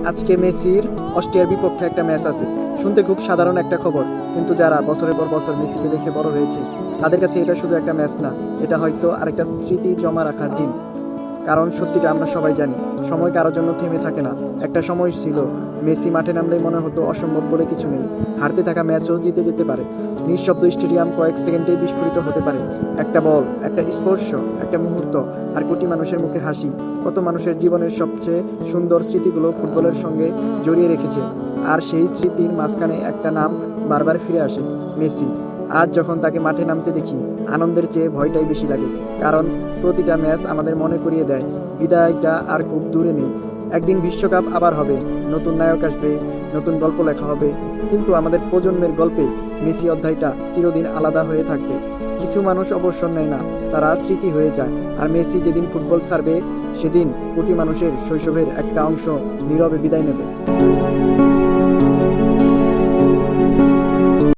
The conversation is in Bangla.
আজকে মেসির অস্ট্রিয়ার বিপক্ষে একটা ম্যাচ আছে। শুনতে খুব সাধারণ একটা খবর, কিন্তু যারা বছরের পর বছর মেসিকে দেখে বড় হয়েছে তাদের কাছে এটা শুধু একটা ম্যাচ না, এটা হয়তো আরেকটা স্মৃতি জমা রাখার দিন। কারণ সত্যিটা আমরা সবাই জানি, সময় কারোর জন্য থেমে থাকে না। একটা সময় ছিল মেসি মাঠে নামলেই মনে হতো অসম্ভব বলে কিছু নেই। হারতে থাকা ম্যাচও জিতে যেতে পারে। নিঃশব্দ স্টেডিয়াম কয়েক সেকেন্ডেই বিস্ফোরিত হতে পারে। একটা বল, একটা স্পর্শ, একটা মুহূর্ত, আর কোটি মানুষের মুখে হাসি। কত মানুষের জীবনের সবচেয়ে সুন্দর স্মৃতিগুলো ফুটবলের সঙ্গে জড়িয়ে রেখেছে। আর সেই স্মৃতির মাঝখানে একটা নাম বারবার ফিরে আসে, মেসি। আজ যখন তাকে মাঠে নামতে দেখি, আনন্দের চেয়ে ভয়টাই বেশি লাগে। কারণ প্রতিটা ম্যাচ আমাদের মনে করিয়ে দেয় বিদায়টা আর খুব দূরে নেই। একদিন বিশ্বকাপ আবার হবে, নতুন নায়ক আসবে, নতুন গল্প লেখা হবে, কিন্তু আমাদের প্রজন্মের গল্পে মেসি অধ্যায়টা চিরদিন আলাদা হয়ে থাকবে। কিছু মানুষ অবসর নেয় না, তারা স্মৃতি হয়ে যায়। আর মেসি যেদিন ফুটবল ছাড়বে, সেদিন কোটি মানুষের শৈশবের একটা অংশ নীরবে বিদায় নেবে।